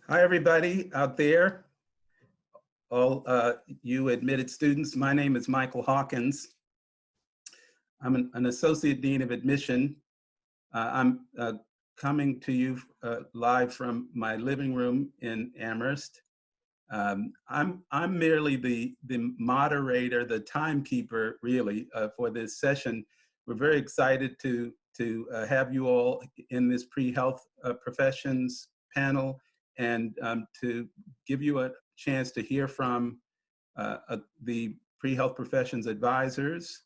Hi, everybody out there, all you admitted students. My name is Michael Hawkins. I'm an Associate Dean of Admission. I'm coming to you live from my living room in Amherst. I'm merely the moderator, the timekeeper, really, for this session. We're very excited to have you all in this pre-health professions panel and to give you a chance to hear from the pre-health professions advisors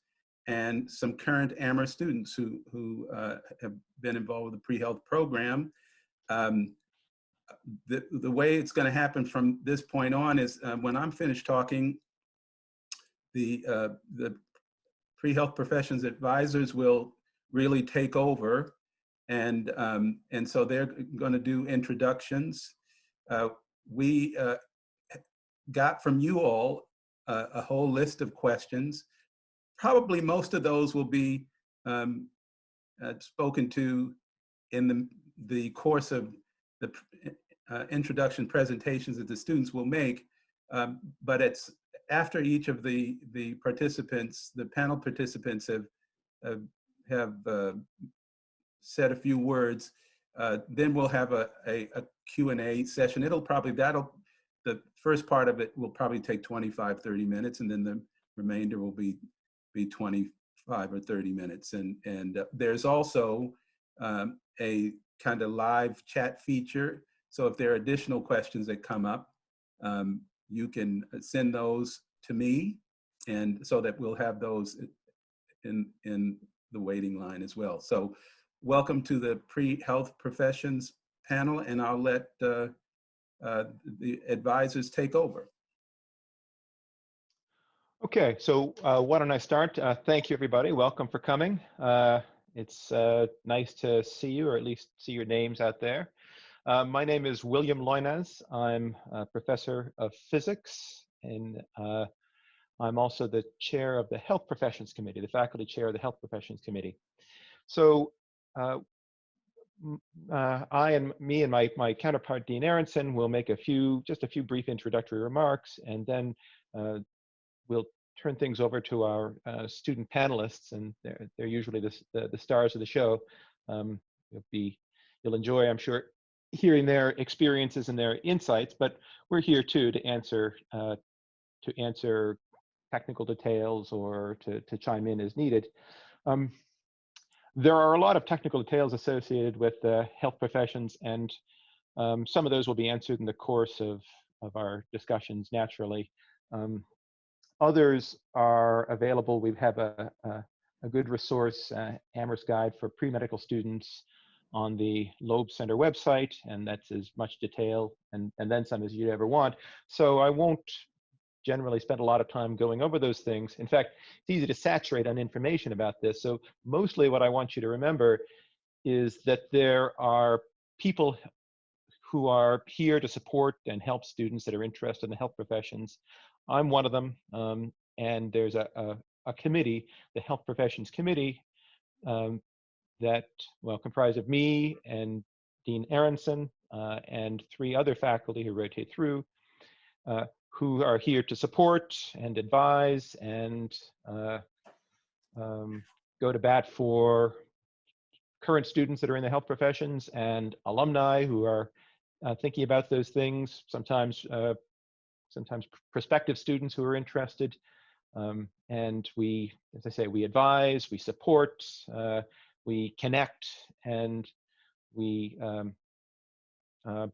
and some current Amherst students who have been involved with the pre-health program. The way it's going to happen from this point on is when I'm finished talking, the pre-health professions advisors will really take over, and so they're going to do introductions. We got from you all a whole list of questions. Probably most of those will be spoken to in the course of the introduction presentations that the students will make, but it's after each of the participants, the panel participants have said a few words, then we'll have a Q&A session. The first part of it will probably take 25, 30 minutes, and then the remainder will be 25 or 30 minutes. And there's also a kind of live chat feature. So if there are additional questions that come up, you can send those to me, and so that we'll have those in the waiting line as well. So welcome to the pre-health professions panel, and I'll let the advisors take over. Okay, so why don't I start? Thank you, everybody. Welcome for coming. It's nice to see you, or at least see your names out there. My name is William Loynaz. I'm a professor of physics, and I'm also the chair of the Health Professions Committee, the faculty chair of the Health Professions Committee. So I and my counterpart, Dean Aronson, will make just a few brief introductory remarks, and then we'll turn things over to our student panelists, and they're usually the stars of the show. You'll enjoy, I'm sure, hearing their experiences and their insights, but we're here too to answer technical details or to chime in as needed. There are a lot of technical details associated with health professions, and some of those will be answered in the course of our discussions naturally. Others are available. We have a good resource, Amherst Guide for Pre-Medical Students, on the Loeb Center website, and that's as much detail and then some as you'd ever want. So I won't generally spend a lot of time going over those things. In fact, it's easy to saturate on information about this. So mostly what I want you to remember is that there are people who are here to support and help students that are interested in the health professions. I'm one of them, and there's a committee, the Health Professions Committee, that, well, comprised of me and Dean Aronson and 3 other faculty who rotate through, who are here to support and advise and go to bat for current students that are in the health professions and alumni who are thinking about those things, sometimes prospective students who are interested. And we, as I say, we advise, we support, we connect, and we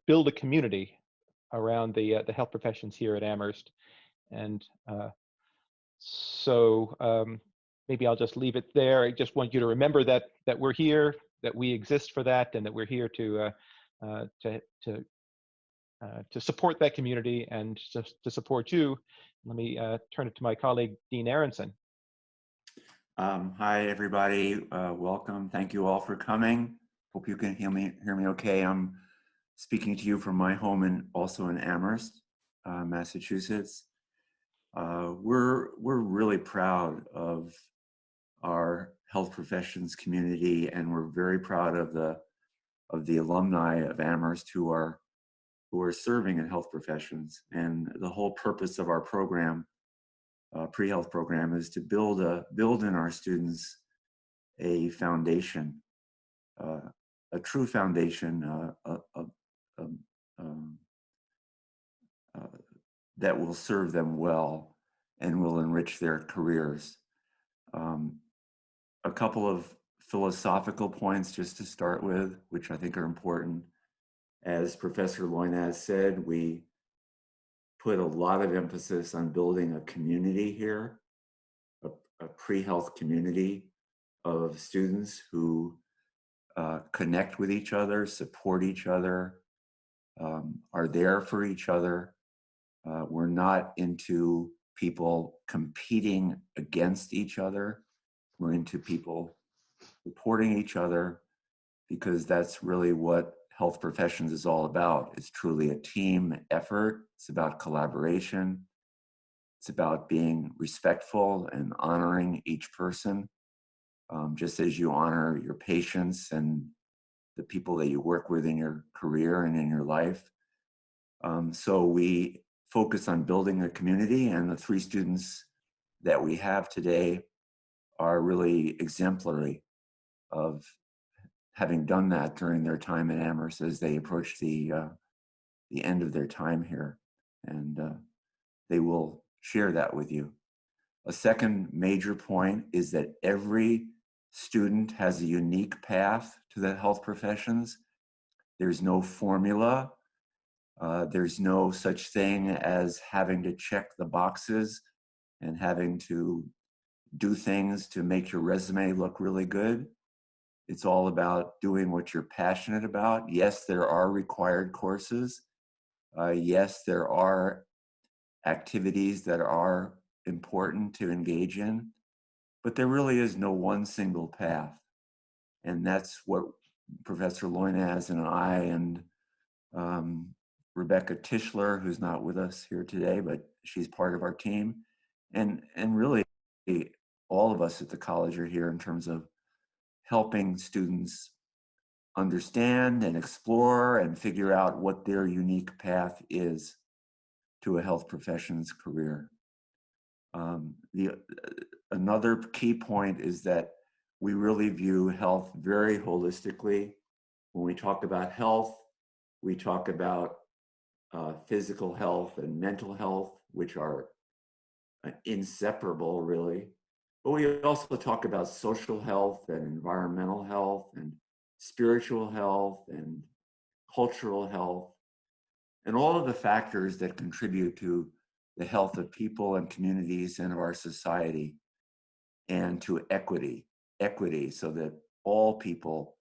build a community around the health professions here at Amherst. And so maybe I'll just leave it there. I just want you to remember that we're here, that we exist for that, and that we're here to support that community and just to support you. Let me turn it to my colleague, Dean Aronson. Hi, everybody. Welcome. Thank you all for coming. Hope you can hear me okay. I'm speaking to you from my home also in Amherst, Massachusetts. We're really proud of our health professions community, and we're very proud of the alumni of Amherst who are who are serving in health professions. And the whole purpose of our program, pre-health program, is to build in our students a foundation, a true foundation that will serve them well and will enrich their careers. A couple of philosophical points just to start with, which I think are important. As Professor Loynaz said, we put a lot of emphasis on building a community here, a pre-health community of students who connect with each other, support each other, are there for each other. We're not into people competing against each other. We're into people supporting each other, because that's really what health professions is all about. It's truly a team effort. It's about collaboration. It's about being respectful and honoring each person, just as you honor your patients and the people that you work with in your career and in your life. So we focus on building a community, and the 3 students that we have today are really exemplary of having done that during their time at Amherst as they approach the end of their time here. And they will share that with you. A second major point is that every student has a unique path to the health professions. There's no formula. There's no such thing as having to check the boxes and having to do things to make your resume look really good. It's all about doing what you're passionate about. Yes, there are required courses. Yes, there are activities that are important to engage in, but there really is no one single path. And that's what Professor Loynaz and I and Rebecca Tischler, who's not with us here today, but she's part of our team, and really all of us at the college are here in terms of helping students understand and explore and figure out what their unique path is to a health profession's career. Another key point is that we really view health very holistically. When we talk about health, we talk about physical health and mental health, which are inseparable, really. But we also talk about social health and environmental health and spiritual health and cultural health, and all of the factors that contribute to the health of people and communities and of our society, and to equity so that all people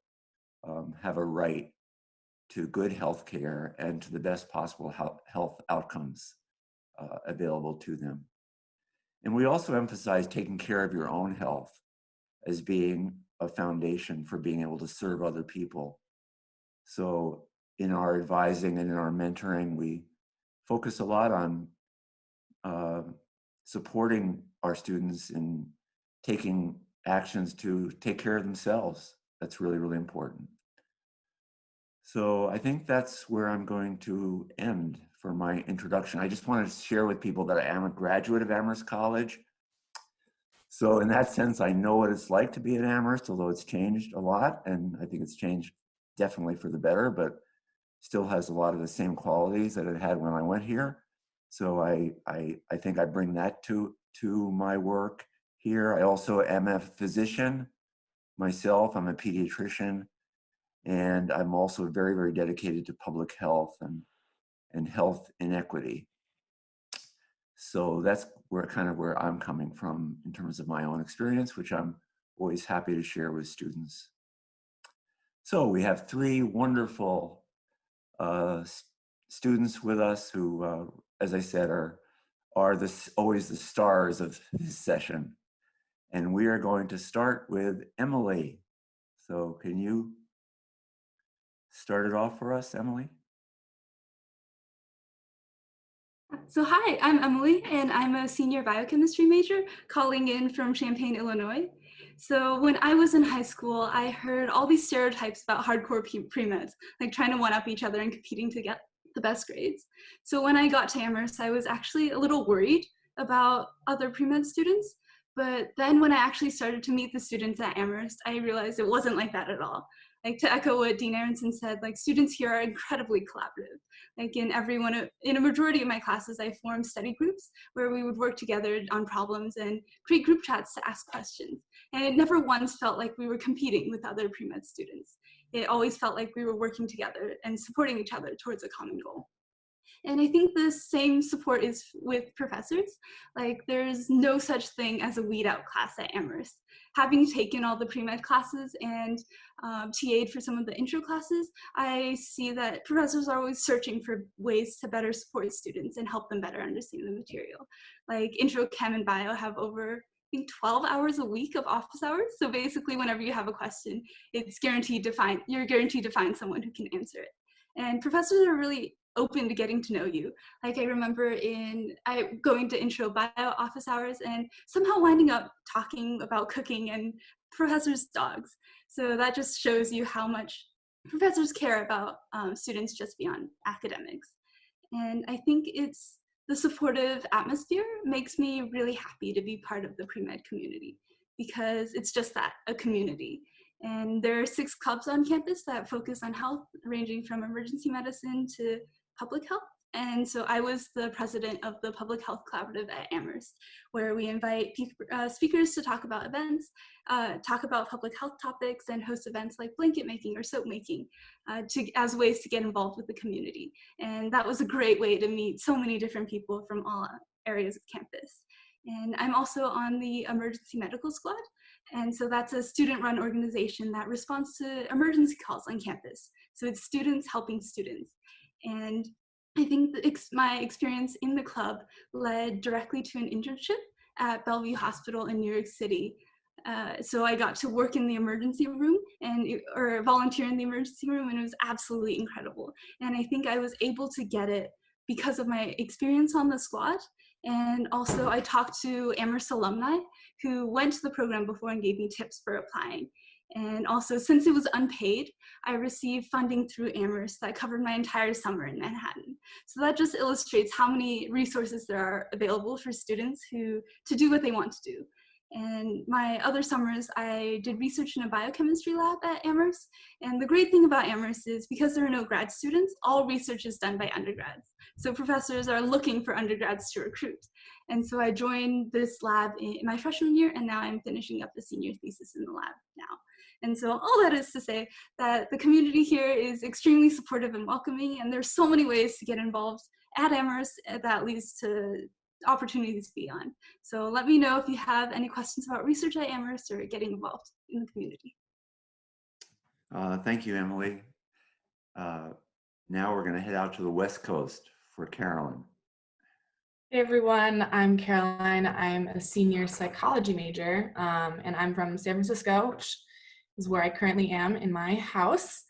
have a right to good health care and to the best possible health outcomes available to them. And we also emphasize taking care of your own health as being a foundation for being able to serve other people. So in our advising and in our mentoring, we focus a lot on supporting our students in taking actions to take care of themselves. That's really, really important. So I think that's where I'm going to end for my introduction. I just wanted to share with people that I am a graduate of Amherst College. So in that sense, I know what it's like to be at Amherst, although it's changed a lot, and I think it's changed definitely for the better, but still has a lot of the same qualities that it had when I went here. So I think I bring that to my work here. I also am a physician myself. I'm a pediatrician, and I'm also very, very dedicated to public health and health inequity. So that's where I'm coming from in terms of my own experience, which I'm always happy to share with students. So we have 3 wonderful students with us who, as I said, are always the stars of this session. And we are going to start with Emily. So can you start it off for us, Emily? So hi, I'm Emily, and I'm a senior biochemistry major calling in from Champaign, Illinois. So when I was in high school, I heard all these stereotypes about hardcore pre-meds, like trying to one-up each other and competing the best grades. So when I got to Amherst, I was actually a little worried about other pre-med students. But then when I actually started to meet the students at Amherst, I realized it wasn't like that at all. Like, to echo what Dean Aronson said, like, students here are incredibly collaborative. Like, in a majority of my classes, I formed study groups where we would work together on problems and create group chats to ask questions. And it never once felt like we were competing with other pre-med students. It always felt like we were working together and supporting each other towards a common goal. And I think the same support is with professors. Like, there's no such thing as a weed out class at Amherst. Having taken all the pre-med classes and TA'd for some of the intro classes, I see that professors are always searching for ways to better support students and help them better understand the material. Like, intro chem and bio have over, I think, 12 hours a week of office hours. So basically, whenever you have a question, you're guaranteed to find someone who can answer it. And professors are really open to getting to know you. Like, I remember going to intro bio office hours and somehow winding up talking about cooking and professors' dogs. So that just shows you how much professors care about students just beyond academics. And I think it's the supportive atmosphere makes me really happy to be part of the pre-med community, because it's just that, a community. And there are 6 clubs on campus that focus on health, ranging from emergency medicine to public health. And so I was the president of the Public Health Collaborative at Amherst, where we invite speakers to talk about events, talk about public health topics, and host events like blanket making or soap making as ways to get involved with the community. And that was a great way to meet so many different people from all areas of campus. And I'm also on the Emergency Medical Squad. And so that's a student-run organization that responds to emergency calls on campus. So it's students helping students. And I think my experience in the club led directly to an internship at Bellevue Hospital in New York City. So I got to work in the emergency room or volunteer in the emergency room, and it was absolutely incredible. And I think I was able to get it because of my experience on the squad. And also I talked to Amherst alumni who went to the program before and gave me tips for applying. And also, since it was unpaid, I received funding through Amherst that covered my entire summer in Manhattan. So that just illustrates how many resources there are available for students to do what they want to do. And my other summers, I did research in a biochemistry lab at Amherst. And the great thing about Amherst is, because there are no grad students, all research is done by undergrads. So professors are looking for undergrads to recruit. And so I joined this lab in my freshman year, and now I'm finishing up the senior thesis in the lab now. And so all that is to say that the community here is extremely supportive and welcoming, and there's so many ways to get involved at Amherst that leads to opportunities beyond. So let me know if you have any questions about research at Amherst or getting involved in the community. Thank you, Emily. Now we're going to head out to the West Coast for Carolyn. Hey everyone, I'm Caroline. I'm a senior psychology major, and I'm from San Francisco, which is where I currently am in my house.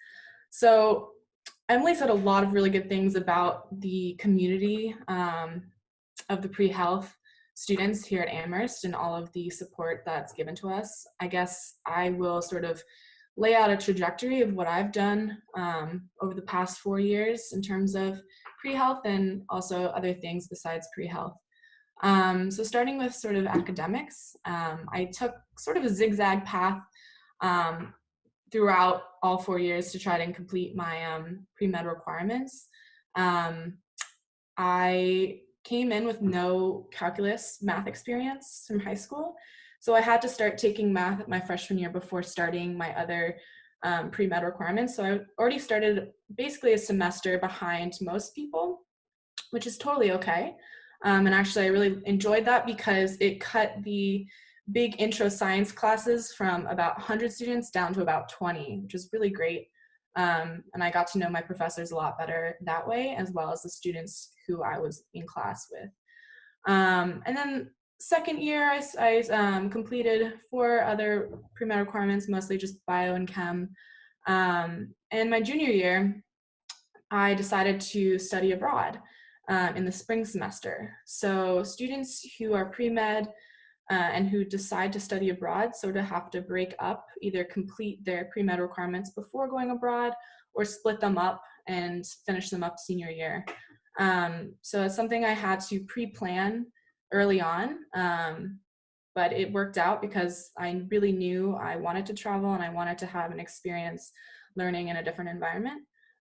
So Emily said a lot of really good things about the community of the pre-health students here at Amherst and all of the support that's given to us. I guess I will sort of lay out a trajectory of what I've done over the past 4 years in terms of pre-health and also other things besides pre-health. So starting with sort of academics, I took sort of a zigzag path throughout all 4 years to try to complete my pre-med requirements. I came in with no calculus math experience from high school. So I had to start taking math at my freshman year before starting my other pre-med requirements. So I already started basically a semester behind most people, which is totally okay. And actually I really enjoyed that because it cut the big intro science classes from about 100 students down to about 20, which is really great. And I got to know my professors a lot better that way, as well as the students who I was in class with. And then second year, I completed 4 other pre-med requirements, mostly just bio and chem. And my junior year, I decided to study abroad in the spring semester. So students who are pre-med and who decide to study abroad sort of have to break up, either complete their pre-med requirements before going abroad or split them up and finish them up senior year. So it's something I had to pre-plan early on, but it worked out because I really knew I wanted to travel and I wanted to have an experience learning in a different environment.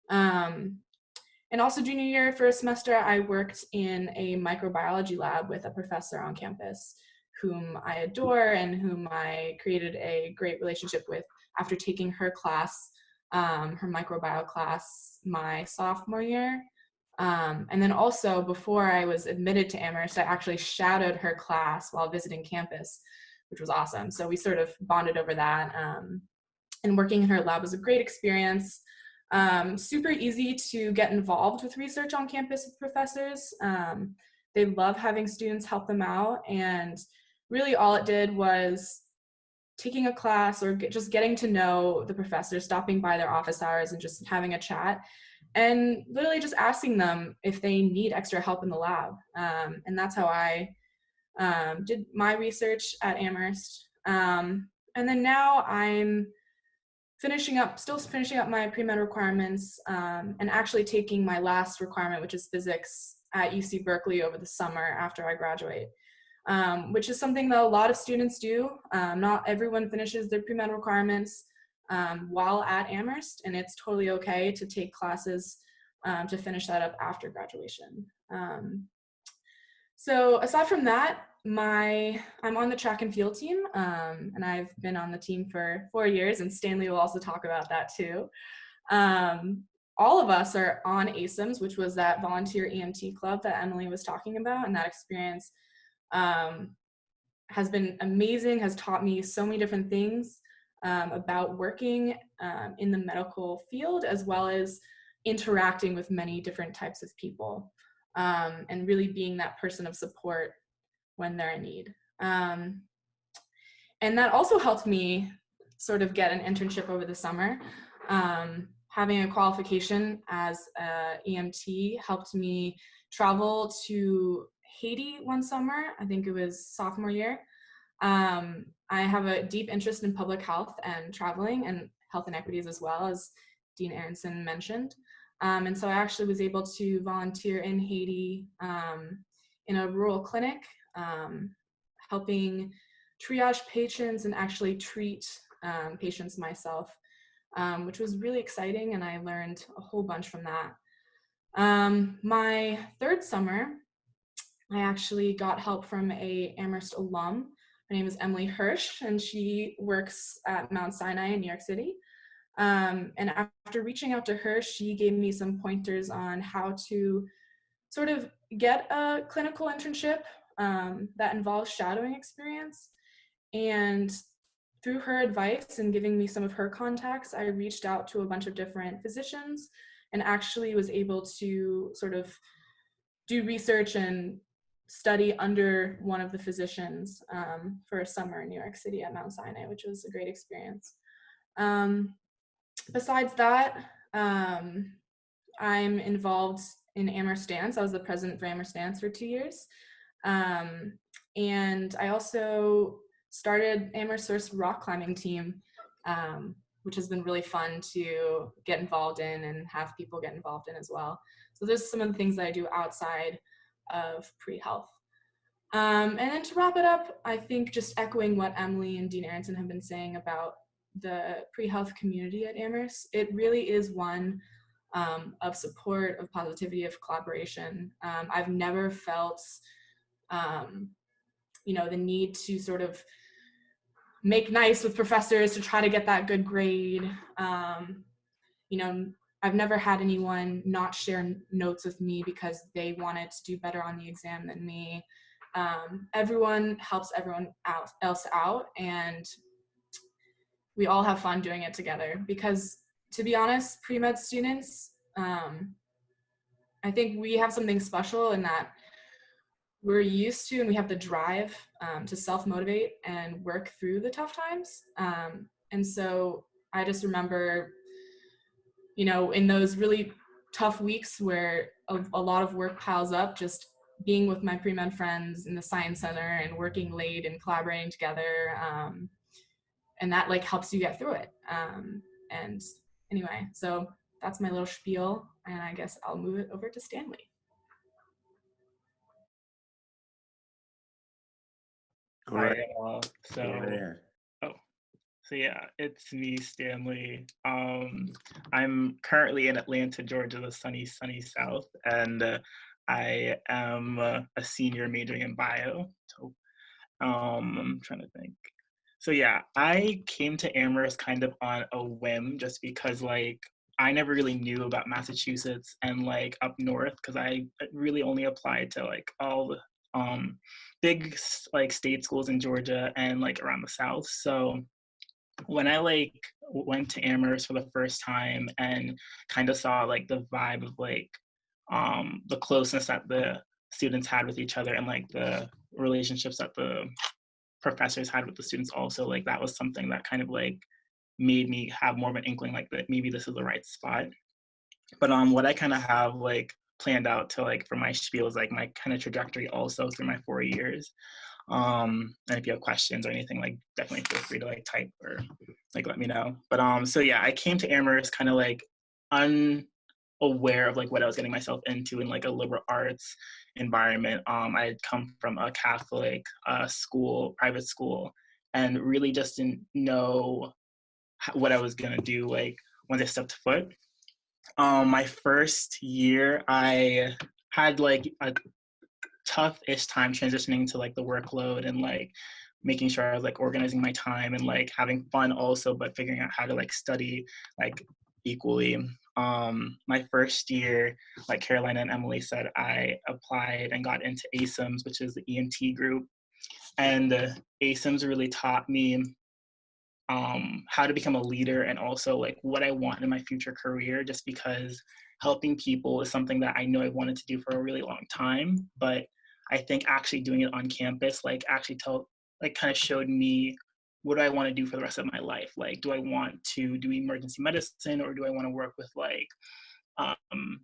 And also junior year, for a semester, I worked in a microbiology lab with a professor on campus whom I adore and whom I created a great relationship with after taking her class, her microbiome class, my sophomore year. And then also before I was admitted to Amherst, I actually shadowed her class while visiting campus, which was awesome. So we sort of bonded over that. And working in her lab was a great experience. Super easy to get involved with research on campus with professors. They love having students help them out, and really all it did was taking a class or just getting to know the professor, stopping by their office hours and just having a chat, and literally just asking them if they need extra help in the lab. And that's how I did my research at Amherst. And then now I'm still finishing up my pre-med requirements, and actually taking my last requirement, which is physics, at UC Berkeley over the summer after I graduate, which is something that a lot of students do. Not everyone finishes their pre-med requirements while at Amherst, and it's totally okay to take classes to finish that up after graduation. So aside from that, I'm on the track and field team, and I've been on the team for 4 years, and Stanley will also talk about that too. All of us are on ASIMS, which was that volunteer EMT club that Emily was talking about, and that experience has been amazing, has taught me so many different things about working in the medical field, as well as interacting with many different types of people, and really being that person of support when they're in need. And that also helped me sort of get an internship over the summer. Having a qualification as an EMT helped me travel to Haiti one summer. I think it was sophomore year. I have a deep interest in public health and traveling and health inequities, as well, as Dean Aronson mentioned. And so I actually was able to volunteer in Haiti in a rural clinic, helping triage patients and actually treat patients myself, which was really exciting, and I learned a whole bunch from that. My third summer, I actually got help from a Amherst alum. Her name is Emily Hirsch, and she works at Mount Sinai in New York City. And after reaching out to her, she gave me some pointers on how to sort of get a clinical internship that involves shadowing experience. And through her advice and giving me some of her contacts, I reached out to a bunch of different physicians and actually was able to sort of do research and study under one of the physicians for a summer in New York City at Mount Sinai, which was a great experience. Besides that, I'm involved in Amherst Dance. I was the president for Amherst Dance for 2 years. And I also started Amherst First rock climbing team, which has been really fun to get involved in and have people get involved in as well. So those are some of the things that I do outside of pre-health. And then to wrap it up, I think just echoing what Emily and Dean Aronson have been saying about the pre-health community at Amherst, it really is one of support, of positivity, of collaboration. I've never felt, the need to sort of make nice with professors to try to get that good grade. I've never had anyone not share notes with me because they wanted to do better on the exam than me. Everyone helps everyone else out, and we all have fun doing it together, because to be honest, pre-med students, I think we have something special in that we're used to, and we have the drive to self-motivate and work through the tough times. And so I just remember, in those really tough weeks where a lot of work piles up, just being with my pre-med friends in the science center and working late and collaborating together. And that helps you get through it. And anyway, so that's my little spiel, and I guess I'll move it over to Stanley. Go Hi, right, uh, go right so ahead. so yeah, it's me, Stanley. I'm currently in Atlanta, Georgia, the sunny South, and I am a senior majoring in bio. So I'm trying to think. So yeah, I came to Amherst kind of on a whim, just because like I never really knew about Massachusetts and like up north, because I really only applied to like all the big like state schools in Georgia and like around the South. So when I like went to Amherst for the first time and kind of saw like the vibe of like the closeness that the students had with each other and like the relationships that the professors had with the students also, like that was something that kind of like made me have more of an inkling like that maybe this is the right spot. But what I kind of have like planned out to like for my spiel is like my kind of trajectory also through my 4 years. And if you have questions or anything, like definitely feel free to like type or like let me know. But so yeah, I came to Amherst kind of like unaware of like what I was getting myself into in like a liberal arts environment. I had come from a Catholic school, private school, and really just didn't know what I was gonna do like once I stepped foot. My first year, I had like a tough-ish time transitioning to like the workload and like making sure I was like organizing my time and like having fun also, but figuring out how to like study like equally. My first year, like Carolina and Emily said, I applied and got into ASIMS, which is the EMT group. And ASIMS really taught me how to become a leader and also like what I want in my future career, just because helping people is something that I know I wanted to do for a really long time. But I think actually doing it on campus, like actually kind of showed me what do I want to do for the rest of my life? Like, do I want to do emergency medicine or do I want to work with like um,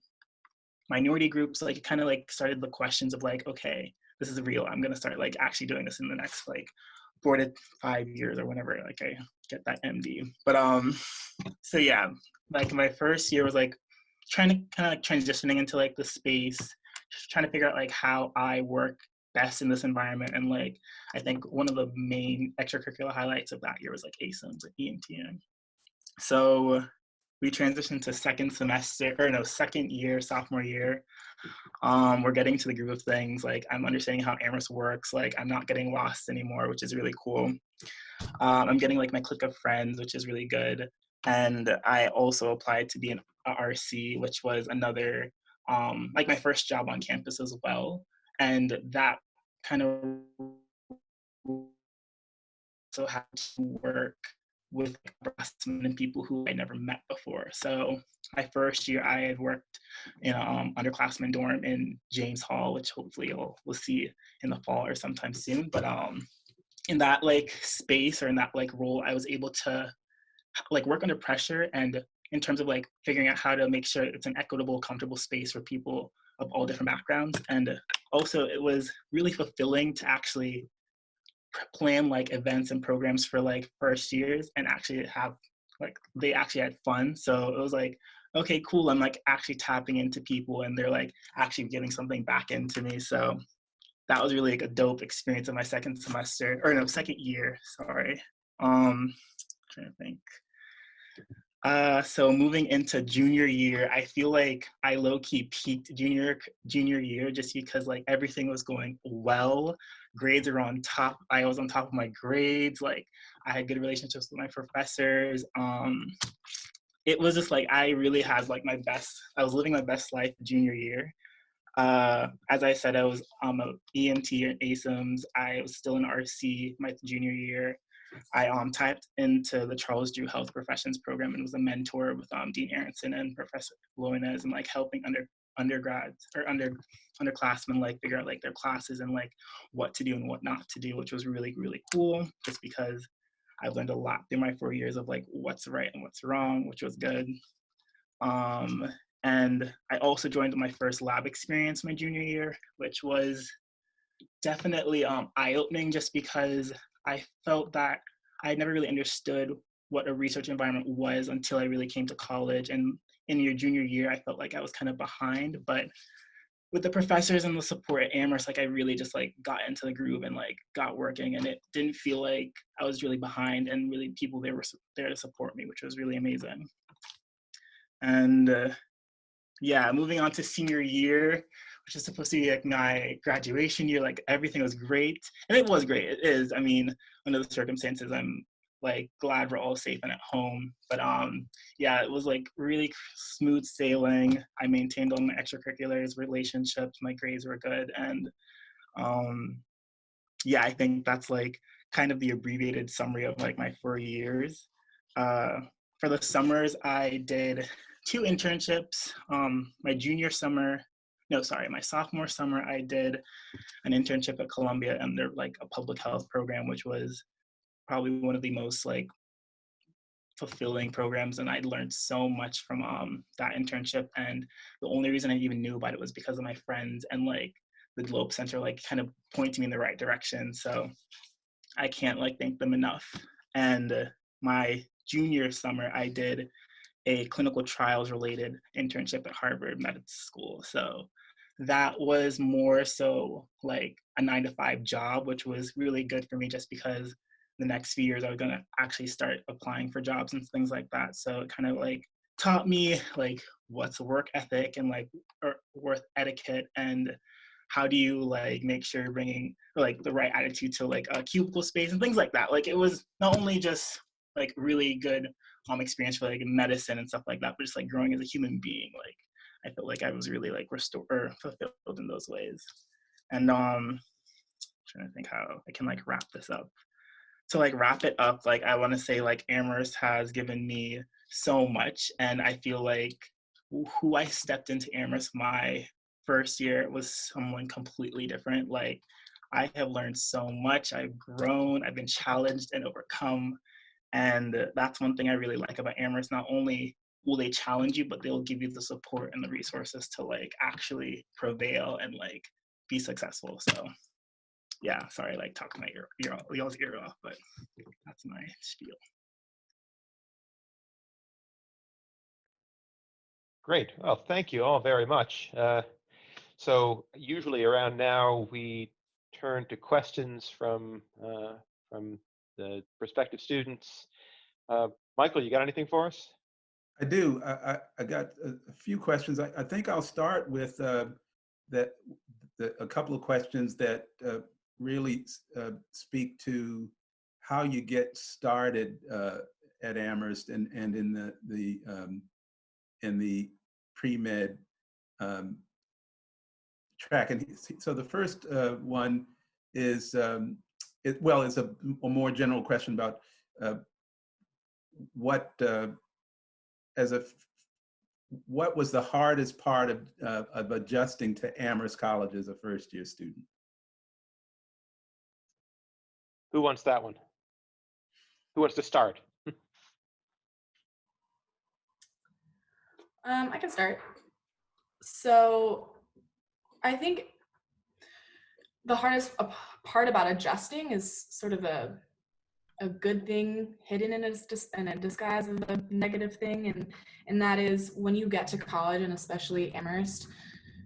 minority groups? Like it kind of like started the questions of like, okay, this is real. I'm going to start like actually doing this in the next like 4 to 5 years or whenever like I get that MD. But so yeah, like my first year was like trying to kind of like transitioning into like the space, just trying to figure out like how I work best in this environment. And like I think one of the main extracurricular highlights of that year was like ASIMS, like EMTM. So we transitioned to second year, sophomore year. We're getting to the groove of things. Like I'm understanding how Amherst works. Like I'm not getting lost anymore, which is really cool. I'm getting like my clique of friends, which is really good. And I also applied to be an RC, which was another like my first job on campus as well. And that kind of also had to work with upperclassmen and people who I never met before. So my first year, I had worked in an underclassmen dorm in James Hall, which hopefully we'll see in the fall or sometime soon. But in that like space or in that like role, I was able to like work under pressure and in terms of like figuring out how to make sure it's an equitable, comfortable space for people of all different backgrounds. And also it was really fulfilling to actually plan like events and programs for like first years and actually have like they actually had fun. So it was like, okay, cool, I'm like actually tapping into people and they're like actually giving something back into me. So that was really like a dope experience in my second year, sorry. Trying to think. So moving into junior year, I feel like I low-key peaked junior year just because like everything was going well. Grades were on top. I was on top of my grades. Like I had good relationships with my professors. It was just like I really had like I was living my best life junior year. As I said, I was a EMT in ASIMS. I was still in RC my junior year. I typed into the Charles Drew Health Professions program and was a mentor with Dean Aronson and Professor Loinez and like helping undergrads or underclassmen like figure out like their classes and like what to do and what not to do, which was really, really cool just because I've learned a lot through my 4 years of like what's right and what's wrong, which was good. And I also joined my first lab experience my junior year, which was definitely eye-opening just because I felt that I never really understood what a research environment was until I really came to college and in your junior year, I felt like I was kind of behind, but with the professors and the support at Amherst, like I really just like got into the groove and like got working, and it didn't feel like I was really behind, and really people there were there to support me, which was really amazing. And yeah, moving on to senior year, which is supposed to be like my graduation year, like everything was great, and it was great. It is. I mean, under the circumstances, I'm like glad we're all safe and at home. But yeah, it was like really smooth sailing. I maintained all my extracurriculars, relationships, my grades were good, and yeah, I think that's like kind of the abbreviated summary of like my 4 years. For the summers, I did 2 internships. My junior summer, no, sorry, my sophomore summer, I did an internship at Columbia under like a public health program, which was probably one of the most like fulfilling programs, and I learned so much from that internship. And the only reason I even knew about it was because of my friends and like the Globe Center like kind of pointing me in the right direction. So I can't like thank them enough. And my junior summer, I did a clinical trials related internship at Harvard Medical School. So that was more so like a 9-to-5 job, which was really good for me just because the next few years I was gonna actually start applying for jobs and things like that. So it kind of like taught me like what's work ethic and like work etiquette, and how do you like make sure you're bringing like the right attitude to like a cubicle space and things like that. Like it was not only just like really good experience for like medicine and stuff like that, but just like growing as a human being. Like I felt like I was really like restored or fulfilled in those ways. And trying to think how I can like wrap this up. To like wrap it up, like I want to say like Amherst has given me so much, and I feel like who I stepped into Amherst my first year was someone completely different. Like I have learned so much, I've grown, I've been challenged and overcome, and that's one thing I really like about Amherst. Not only will they challenge you, but they'll give you the support and the resources to like actually prevail and like be successful. So yeah, sorry, like talking my y'all's ear off, but that's my spiel. Great. Well, thank you all very much. So usually around now we turn to questions from the prospective students. Michael, you got anything for us? I do. I got a few questions. I think I'll start with a couple of questions that really speak to how you get started at Amherst and in the pre-med track. And so the first one is it's a more general question about what was the hardest part of adjusting to Amherst College as a first-year student? Who wants that one? Who wants to start? I can start. So I think the hardest part about adjusting is sort of a good thing hidden in a disguise of a negative thing, and that is when you get to college, and especially Amherst,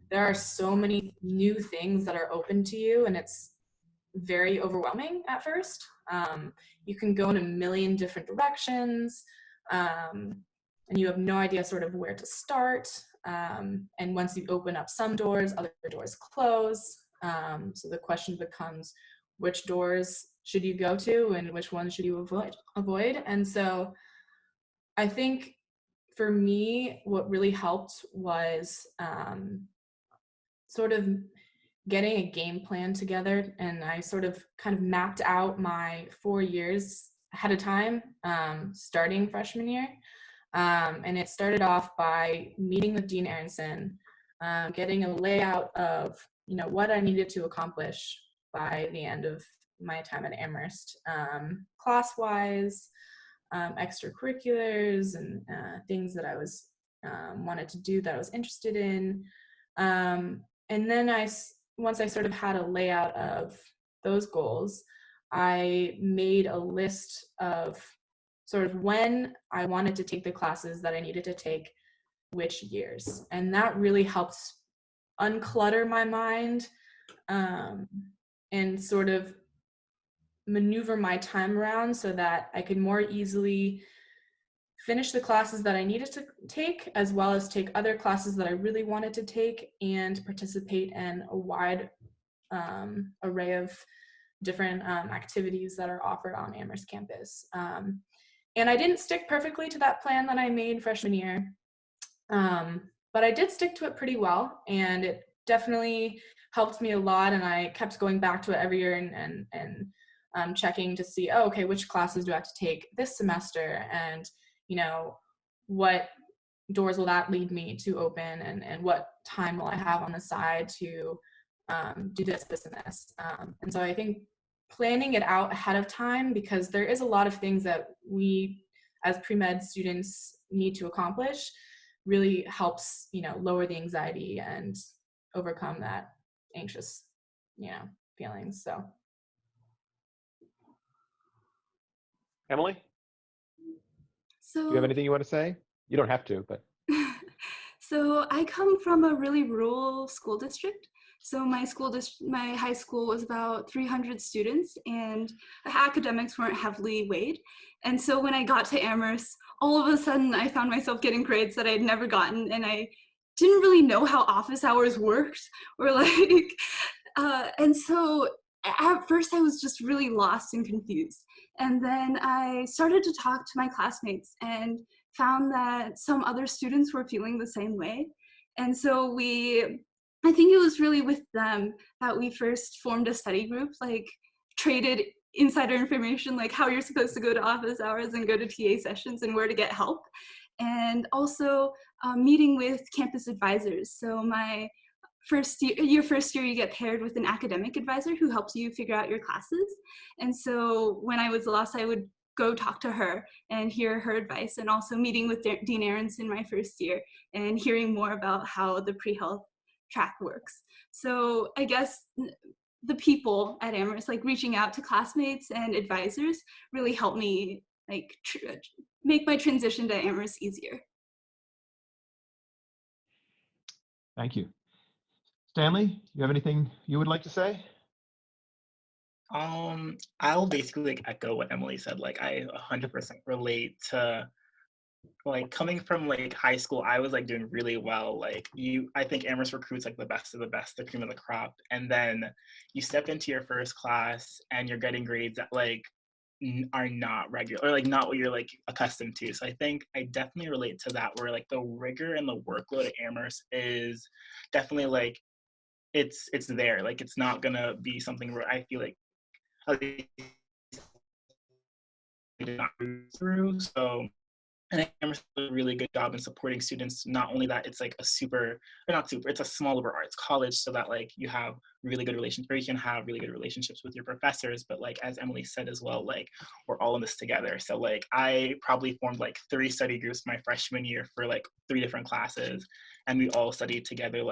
there are so many new things that are open to you, and it's very overwhelming at first. You can go in a million different directions, and you have no idea sort of where to start. And once you open up some doors, other doors close. So the question becomes, which doors should you go to and which ones should you avoid? And so I think for me, what really helped was sort of getting a game plan together. And I sort of kind of mapped out my 4 years ahead of time, starting freshman year. And it started off by meeting with Dean Aronson, getting a layout of, what I needed to accomplish by the end of my time at Amherst, class-wise, extracurriculars, and things that I was wanted to do that I was interested in. And then once I sort of had a layout of those goals, I made a list of sort of when I wanted to take the classes that I needed to take, which years. And that really helps unclutter my mind, and sort of maneuver my time around so that I could more easily finish the classes that I needed to take, as well as take other classes that I really wanted to take, and participate in a wide array of different activities that are offered on Amherst campus. And I didn't stick perfectly to that plan that I made freshman year, but I did stick to it pretty well, and it definitely helped me a lot. And I kept going back to it every year and checking to see, oh, okay, which classes do I have to take this semester, and what doors will that lead me to open, and what time will I have on the side to do this, and this. And so I think planning it out ahead of time, because there is a lot of things that we as pre-med students need to accomplish, really helps, lower the anxiety and overcome that anxious, feelings. So. Emily, So do you have anything you want to say? You don't have to, but. So I come from a really rural school district. So my high school was about 300 students, and academics weren't heavily weighed. And so when I got to Amherst, all of a sudden I found myself getting grades that I had never gotten, and I didn't really know how office hours worked, or and so at first I was just really lost and confused. And then I started to talk to my classmates and found that some other students were feeling the same way. And so I think it was really with them that we first formed a study group, traded insider information, like how you're supposed to go to office hours and go to TA sessions and where to get help. And also meeting with campus advisors. So first year, you get paired with an academic advisor who helps you figure out your classes. And so when I was lost, I would go talk to her and hear her advice, and also meeting with Dean Aronson my first year and hearing more about how the pre-health track works. So I guess the people at Amherst, reaching out to classmates and advisors, really helped me make my transition to Amherst easier. Thank you. Stanley, you have anything you would like to say? I'll basically echo what Emily said. I 100% relate to coming from high school. I was doing really well. I think Amherst recruits the best of the best, the cream of the crop, and then you step into your first class and you're getting grades that are not regular, or not what you're accustomed to. So I think I definitely relate to that, where the rigor and the workload at Amherst is definitely it's there. It's not gonna be something where I feel through. So I think Amherst does a really good job in supporting students. Not only that, it's it's a small liberal arts college, so that you have really good relations, or you can have really good relationships with your professors. But as Emily said as well, we're all in this together. So I probably formed 3 study groups my freshman year for 3 different classes, and we all studied together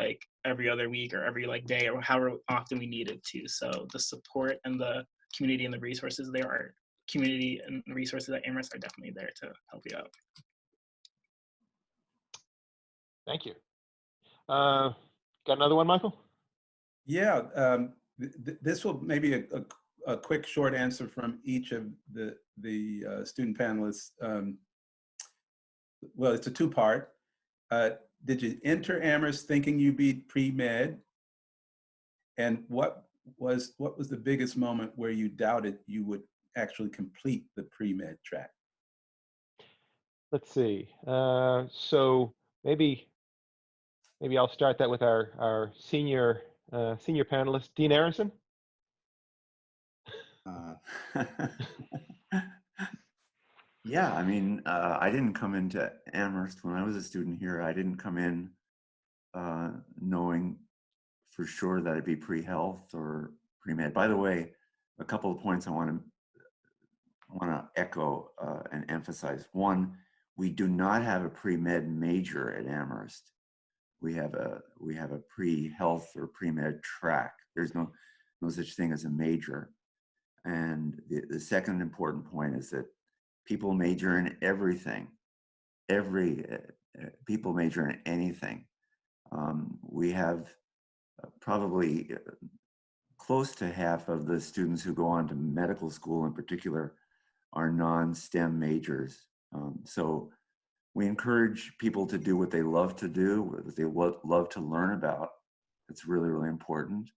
every other week or every day, or however often we needed to. So the support and the community and the resources there are community and resources at Amherst are definitely there to help you out. Thank you. Got another one, Michael? Yeah, this will maybe a quick short answer from each of the student panelists. Well, it's a 2-part. Did you enter Amherst thinking you'd be pre-med? And what was the biggest moment where you doubted you would actually complete the pre-med track? Let's see. So maybe I'll start that with our senior panelist, Dean Aronson. Yeah, I mean, I didn't come into Amherst when I was a student here. I didn't come in knowing for sure that it'd be pre-health or pre-med. By the way, a couple of points I want to echo and emphasize. One, we do not have a pre-med major at Amherst. We have a pre-health or pre-med track. There's no such thing as a major. And the second important point is that people major in everything. people major in anything. We have probably close to half of the students who go on to medical school in particular are non-STEM majors. So we encourage people to do what they love to do, what they love to learn about. It's really, really important.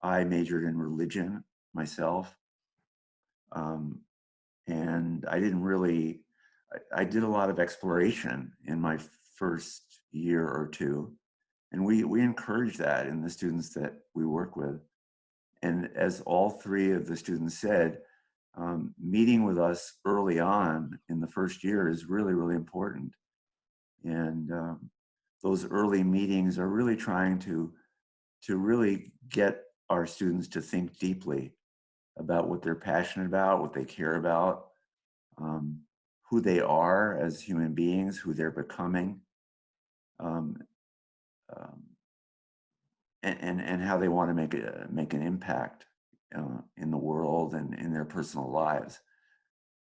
I majored in religion myself. And I didn't really, I did a lot of exploration in my first year or two. And we encourage that in the students that we work with. And as all three of the students said, meeting with us early on in the first year is really, really important. And those early meetings are really trying to really get our students to think deeply about what they're passionate about, what they care about, who they are as human beings, who they're becoming, and how they want to make an impact in the world and in their personal lives.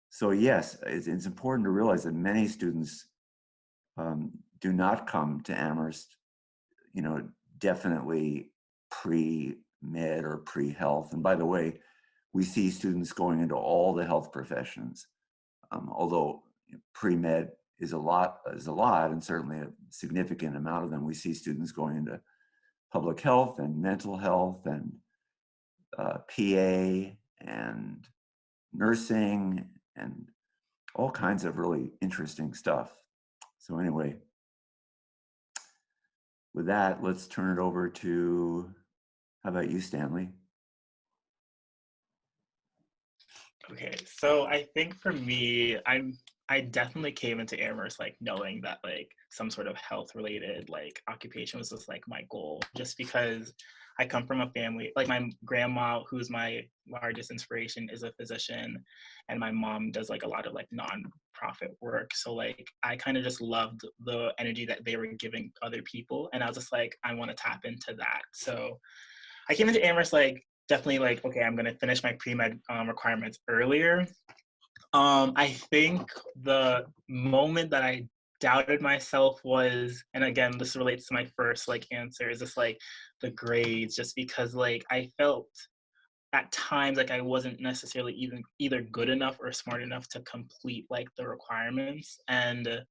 So yes, it's important to realize that many students do not come to Amherst, definitely pre-med or pre-health. And by the way, we see students going into all the health professions, although pre-med is a lot, and certainly a significant amount of them. We see students going into public health and mental health and PA and nursing and all kinds of really interesting stuff. So anyway, with that, let's turn it over to, how about you, Stanley? Okay, so I think for me, I definitely came into Amherst like knowing that like some sort of health related like occupation was just like my goal, just because I come from a family, like my grandma, who's my largest inspiration, is a physician, and my mom does like a lot of like nonprofit work. So like I kind of just loved the energy that they were giving other people, and I was just like, I want to tap into that. So I came into Amherst like definitely like, okay, I'm gonna finish my pre-med requirements earlier. I think the moment that I doubted myself was, and again, this relates to my first like answer, is just like the grades, just because like I felt at times like I wasn't necessarily even either good enough or smart enough to complete like the requirements. And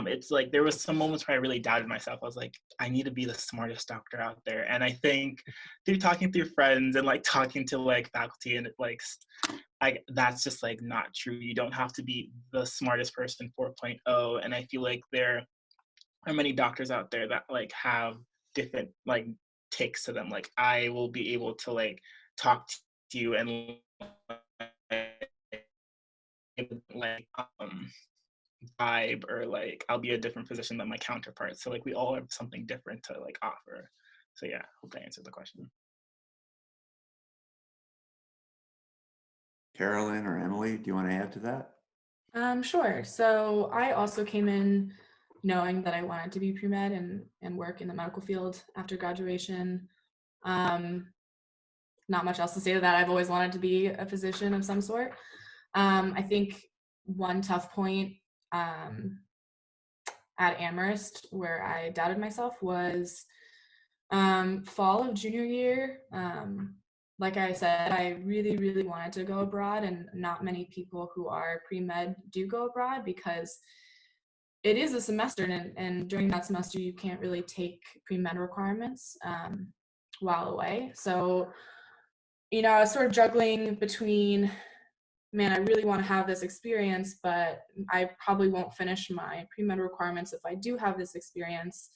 it's like there was some moments where I really doubted myself. I was like, I need to be the smartest doctor out there. And I think through talking through friends and like talking to like faculty and like that's just like not true. You don't have to be the smartest person 4.0. And I feel like there are many doctors out there that like have different like takes to them. Like I will be able to like talk to you and like vibe, or like I'll be a different physician than my counterparts. So like we all have something different to like offer. So yeah, hope that answers the question. Carolyn or Emily, do you want to add to that? Sure. So I also came in knowing that I wanted to be pre-med and work in the medical field after graduation. Not much else to say to that. I've always wanted to be a physician of some sort. I think one tough point at Amherst where I doubted myself was fall of junior year. Like I said, I really, really wanted to go abroad, and not many people who are pre-med do go abroad because it is a semester, and during that semester you can't really take pre-med requirements while away. So, I was sort of juggling between, man, I really want to have this experience, but I probably won't finish my pre-med requirements if I do have this experience,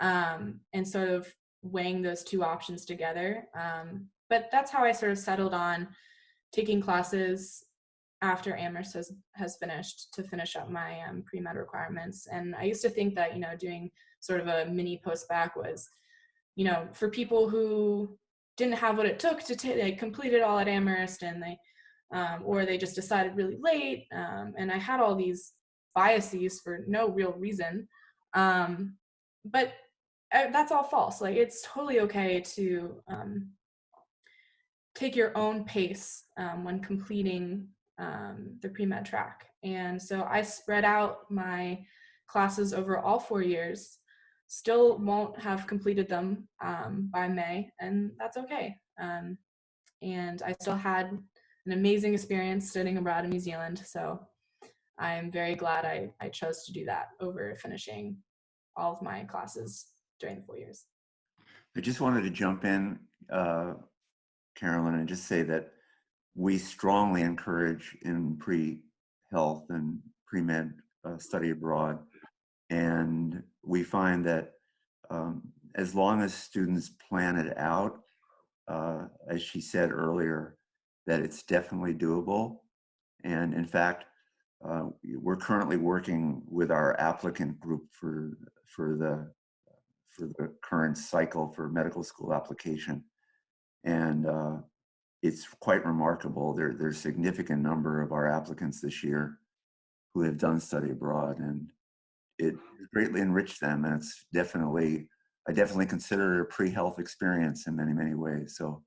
and sort of weighing those two options together. But that's how I sort of settled on taking classes after Amherst has finished to finish up my pre-med requirements. And I used to think that, doing sort of a mini post-bac was, for people who didn't have what it took to they complete it all at Amherst, and they or they just decided really late. And I had all these biases for no real reason. But that's all false. Like, it's totally okay to take your own pace when completing the pre-med track. And so I spread out my classes over all 4 years still won't have completed them by May, and that's okay. And I still had an amazing experience studying abroad in New Zealand, so I'm very glad I chose to do that over finishing all of my classes during the 4 years. I just wanted to jump in, Carolyn, and just say that we strongly encourage in pre-health and pre-med study abroad. And we find that as long as students plan it out, as she said earlier, that it's definitely doable. And in fact, we're currently working with our applicant group for the current cycle for medical school application. And it's quite remarkable. There's a significant number of our applicants this year who have done study abroad, and it greatly enriched them. And it's definitely, I definitely consider it a pre-health experience in many, many ways. So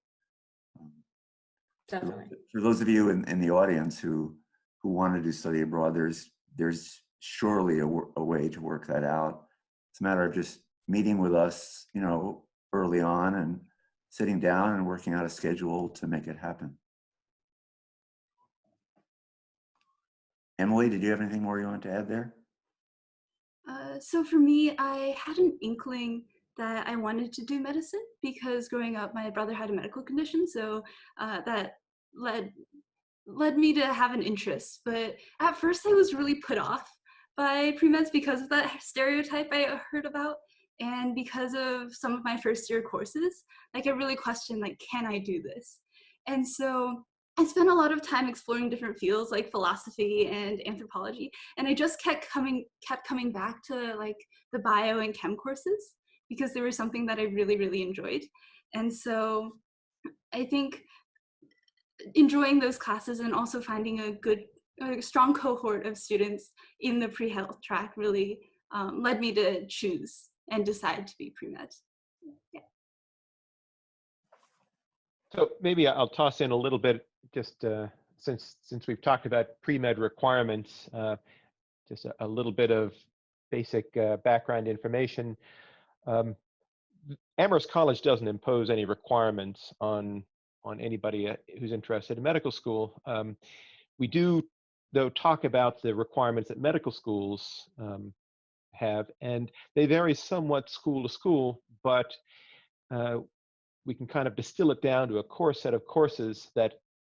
Definitely. for those of you in the audience who want to do study abroad, there's surely a way to work that out. It's a matter of just meeting with us, you know, early on and sitting down and working out a schedule to make it happen. Emily, did you have anything more you want to add there? So for me, I had an inkling that I wanted to do medicine because growing up, my brother had a medical condition, so that led me to have an interest. But at first, I was really put off by pre-meds because of that stereotype I heard about, and because of some of my first year courses. Like I really questioned, like, can I do this? And so I spent a lot of time exploring different fields like philosophy and anthropology, and I just kept coming back to like the bio and chem courses because they were something that I really, really enjoyed. And so I think enjoying those classes and also finding a strong cohort of students in the pre-health track really led me to choose and decide to be pre-med. Yeah. So maybe I'll toss in a little bit, just since we've talked about pre-med requirements, just a little bit of basic background information. Amherst College doesn't impose any requirements on anybody who's interested in medical school. We do, though, talk about the requirements that medical schools have, and they vary somewhat school to school, but we can kind of distill it down to a core set of courses that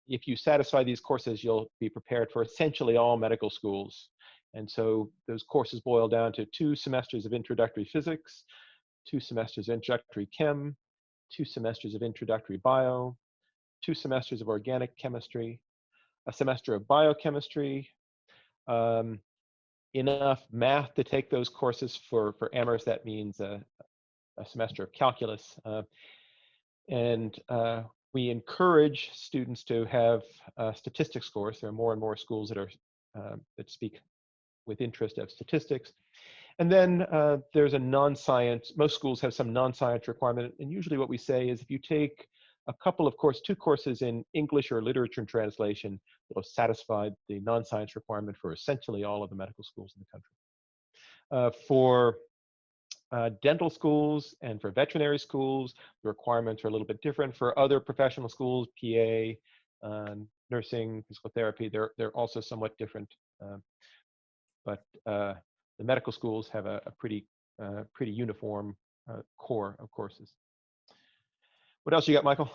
if you satisfy these courses, you'll be prepared for essentially all medical schools. And so those courses boil down to 2 semesters of introductory physics, 2 semesters of introductory chem, 2 semesters of introductory bio, 2 semesters of organic chemistry, a semester of biochemistry, enough math to take those courses for Amherst. That means a semester of calculus. And we encourage students to have a statistics course. There are more and more schools that are that speak with interest of statistics. And then there's a non-science. Most schools have some non-science requirement. And usually what we say is if you take a couple of 2 courses in English or literature and translation, it'll satisfy the non-science requirement for essentially all of the medical schools in the country. For dental schools and for veterinary schools, the requirements are a little bit different. For other professional schools, PA, nursing, physical therapy, they're also somewhat different. But the medical schools have a pretty uniform core of courses. What else you got, Michael?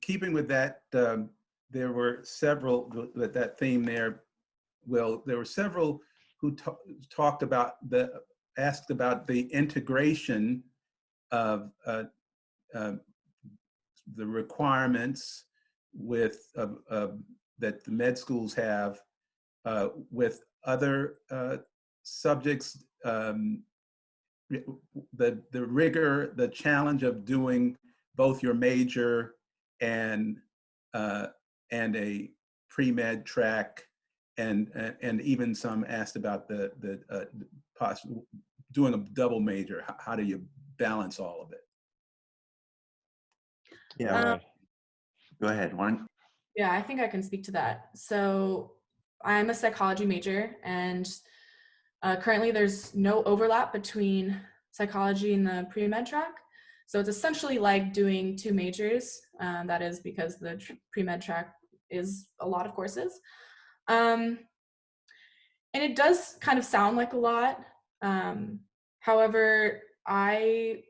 Keeping with that, there were several, that theme there, Will, there were several who asked about the integration of the requirements with that the med schools have with other subjects, the rigor, the challenge of doing both your major and a pre-med track, and even some asked about the doing a double major. How do you balance all of it? Yeah, go ahead. Yeah, I think I can speak to that. So I'm a psychology major, and currently there's no overlap between psychology and the pre-med track. So it's essentially like doing 2 majors. That is because the pre-med track is a lot of courses. And it does kind of sound like a lot. However, I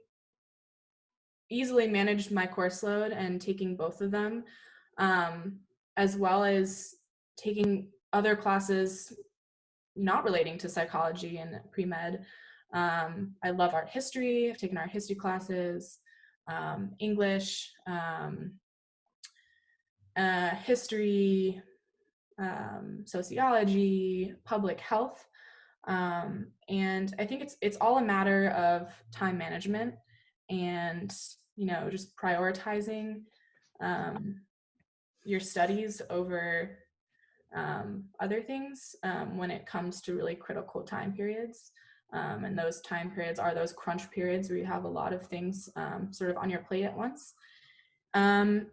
easily managed my course load and taking both of them, as well as taking other classes not relating to psychology and pre-med. I love art history. I've taken art history classes, English, history, sociology, public health. And I think it's all a matter of time management and, just prioritizing your studies over other things when it comes to really critical time periods. And those time periods are those crunch periods where you have a lot of things sort of on your plate at once. And,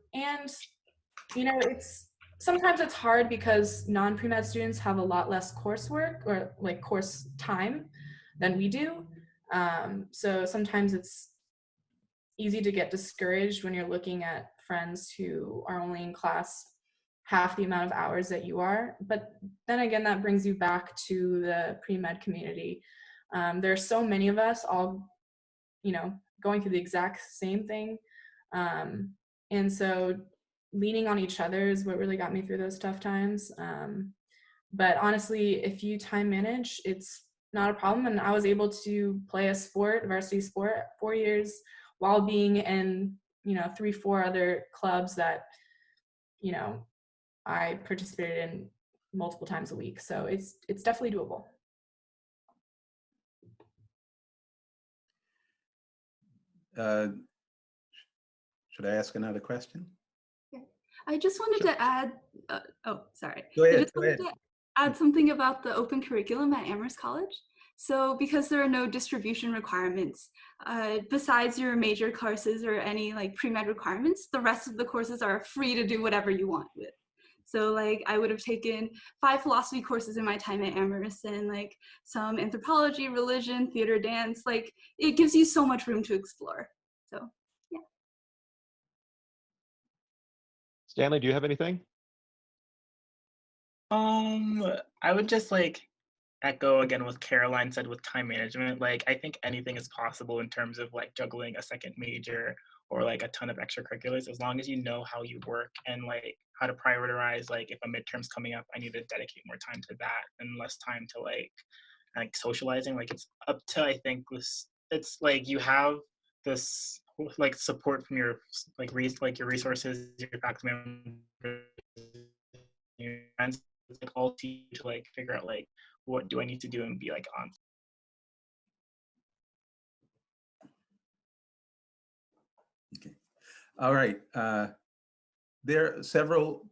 sometimes it's hard because non-pre-med students have a lot less coursework or like course time than we do. So sometimes it's easy to get discouraged when you're looking at friends who are only in class half the amount of hours that you are. But then again, that brings you back to the pre-med community. There are so many of us all, going through the exact same thing. And so leaning on each other is what really got me through those tough times. But honestly, if you time manage, it's not a problem. And I was able to play a sport, varsity sport, 4 years while being in, 3-4 other clubs that, I participated in multiple times a week. So it's definitely doable. Should I ask another question? I just wanted to add, sorry. Go ahead. I just wanted to add something about the open curriculum at Amherst College. So because there are no distribution requirements, besides your major courses or any like pre-med requirements, the rest of the courses are free to do whatever you want with. So like I would have taken 5 philosophy courses in my time at Amherst and like some anthropology, religion, theater, dance. Like it gives you so much room to explore. So yeah. Stanley, do you have anything? I would just like echo again what Caroline said with time management. Like I think anything is possible in terms of like juggling a second major or like a ton of extracurriculars, as long as you know how you work and like how to prioritize. Like if a midterm's coming up, I need to dedicate more time to that and less time to like socializing. Like it's up to, I think this, it's like you have this like support from your like your resources, your faculty members, your friends, like all to you to like figure out like what do I need to do and be like on. Okay. All right. There are several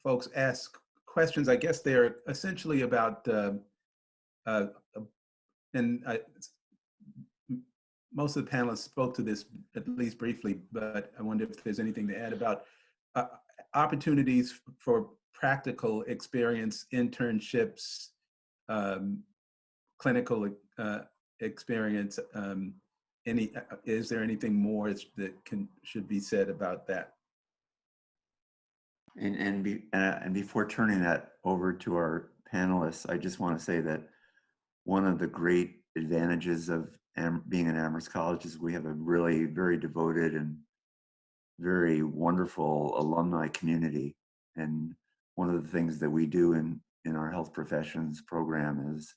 folks ask questions. I guess they're essentially about, most of the panelists spoke to this at least briefly, but I wonder if there's anything to add about opportunities for practical experience, internships, clinical experience. Is there anything more that should be said about that? And before turning that over to our panelists, I just want to say that one of the great advantages of being in Amherst College is we have a really very devoted and very wonderful alumni community. And one of the things that we do in our health professions program is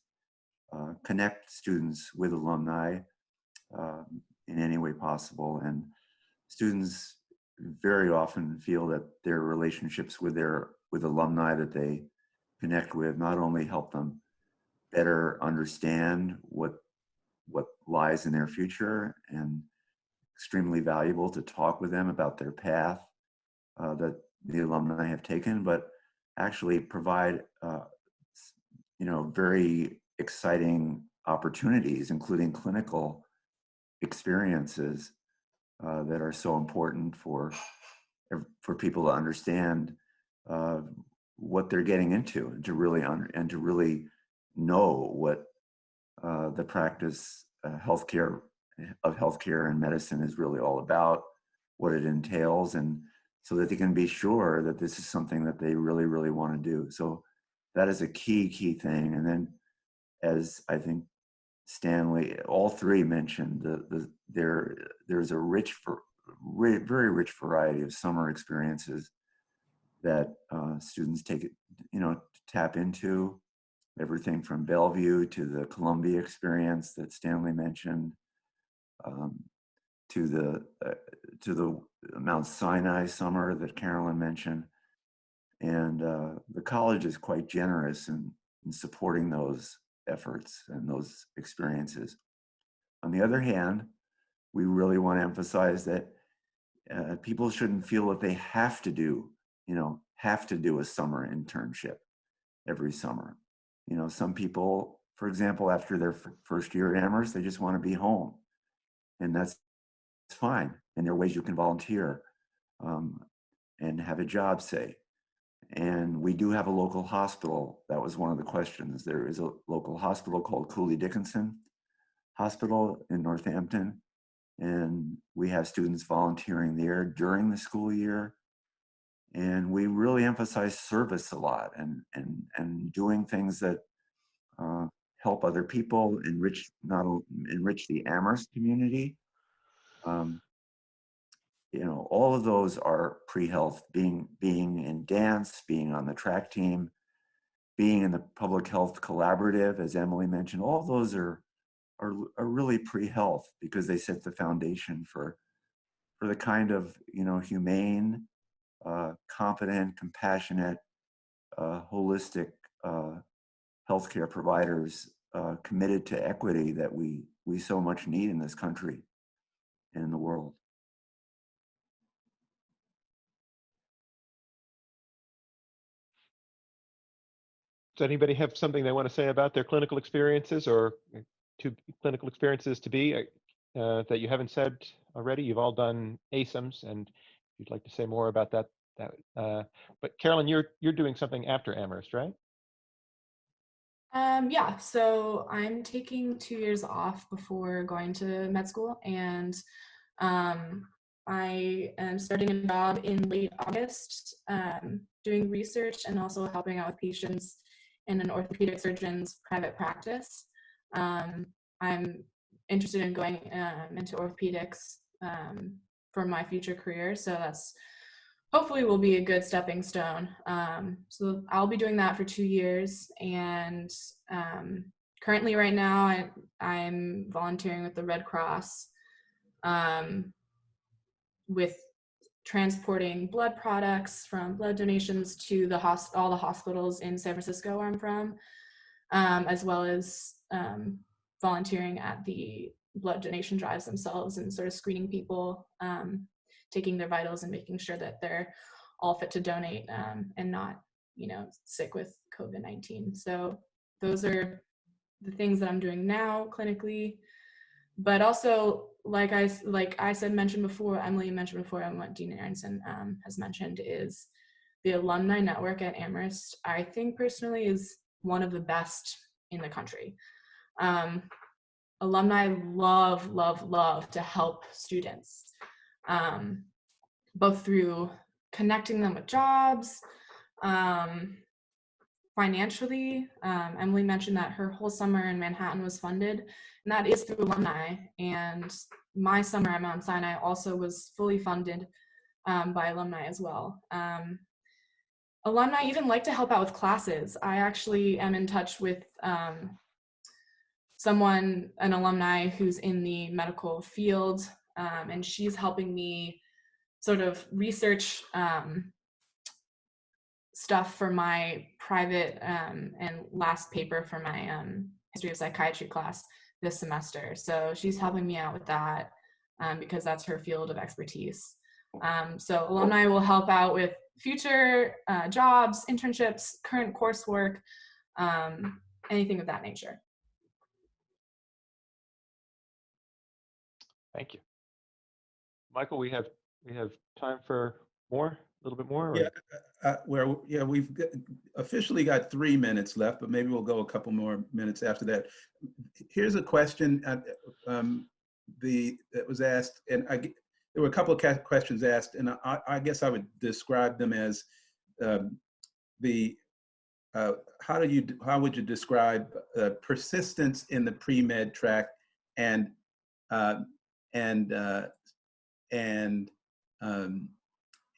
connect students with alumni in any way possible. And students very often feel that their relationships with alumni that they connect with not only help them better understand what lies in their future, and extremely valuable to talk with them about their path that the alumni have taken, but actually provide very exciting opportunities, including clinical experiences that are so important for people to understand what they're getting into, and to really know what the practice healthcare and medicine is really all about, what it entails, and so that they can be sure that this is something that they really, really want to do. So that is a key thing. And then, as I think Stanley, all three mentioned, there's a very rich variety of summer experiences that students tap into. Everything from Bellevue to the Columbia experience that Stanley mentioned, to the Mount Sinai summer that Carolyn mentioned. And the college is quite generous in supporting those efforts and those experiences. On the other hand, we really want to emphasize that people shouldn't feel that they have to do a summer internship every summer. Some people, for example, after their first year at Amherst, they just want to be home, and that's fine. And there are ways you can volunteer and have a job, say. And we do have a local hospital. That was one of the questions. There is a local hospital called Cooley Dickinson Hospital in Northampton, and we have students volunteering there during the school year. And we really emphasize service a lot, and doing things that help other people, enrich the Amherst community. All of those are pre-health. Being in dance, being on the track team, being in the public health collaborative, as Emily mentioned. All of those are really pre-health, because they set the foundation for the kind of humane, competent, compassionate, holistic healthcare providers committed to equity that we so much need in this country and in the world. Does anybody have something they want to say about their clinical experiences, or two clinical experiences to be that you haven't said already? You've all done ASIMS, and if you'd like to say more about that. But Carolyn, you're doing something after Amherst, right? Yeah, so I'm taking 2 years off before going to med school, and I am starting a job in late August, doing research and also helping out with patients in an orthopedic surgeon's private practice. I'm interested in going into orthopedics for my future career, so that's hopefully will be a good stepping stone. So I'll be doing that for 2 years, and currently right now I'm volunteering with the Red Cross with transporting blood products from blood donations to all the hospitals in San Francisco where I'm from, as well as volunteering at the blood donation drives themselves and sort of screening people, taking their vitals and making sure that they're all fit to donate and not, sick with COVID-19. So those are the things that I'm doing now clinically. But also, like I said, mentioned before, Emily mentioned before, and what Dean Aronson has mentioned is the alumni network at Amherst, I think personally is one of the best in the country. Alumni love to help students, both through connecting them with jobs, financially. Emily mentioned that her whole summer in Manhattan was funded, and that is through alumni. And my summer at Mount Sinai also was fully funded by alumni as well. Alumni even like to help out with classes. I actually am in touch with an alumni who's in the medical field, and she's helping me sort of research stuff for my private and last paper for my history of psychiatry class this semester. So she's helping me out with that because that's her field of expertise. So alumni will help out with future jobs, internships, current coursework, anything of that nature. Thank you. Michael, we have time for more. little bit more? Or? Yeah, yeah, officially got 3 minutes left, but maybe we'll go a couple more minutes after that. Here's a question that was asked, and there were a couple of questions asked, and I guess I would describe them as how would you describe persistence in the pre-med track and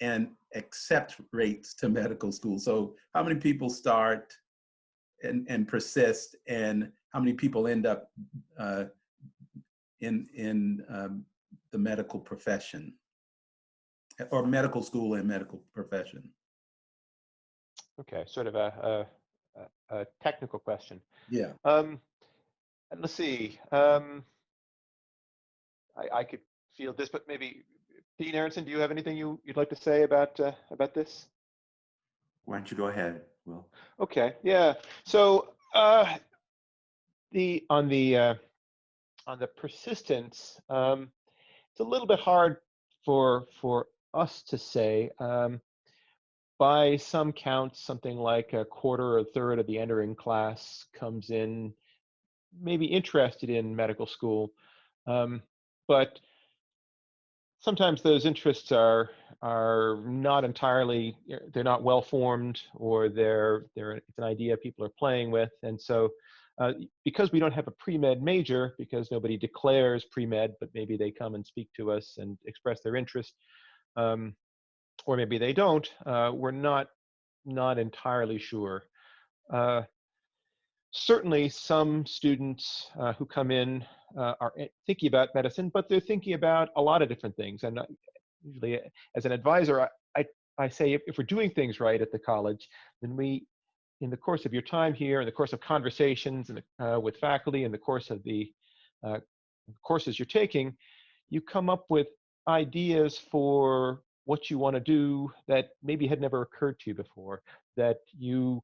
and accept rates to medical school? So how many people start and persist, and how many people end up in the medical profession, or medical school and medical profession? Okay, sort of a technical question. Yeah. And let's see. I could field this, but maybe Dean Aronson, do you have anything you'd like to say about this? Why don't you go ahead, Will? Okay, yeah. So on the persistence, it's a little bit hard for us to say. By some counts, something like a quarter or a third of the entering class comes in maybe interested in medical school, but sometimes those interests are not entirely, they're not well formed, or it's an idea people are playing with. And so because we don't have a pre-med major, because nobody declares pre-med, but maybe they come and speak to us and express their interest, or maybe they don't, we're not entirely sure. Certainly some students who come in are thinking about medicine, but they're thinking about a lot of different things. And usually as an advisor, I say if we're doing things right at the college, then in the course of your time here, in the course of conversations and with faculty, in the course of the courses you're taking, you come up with ideas for what you want to do that maybe had never occurred to you before, that you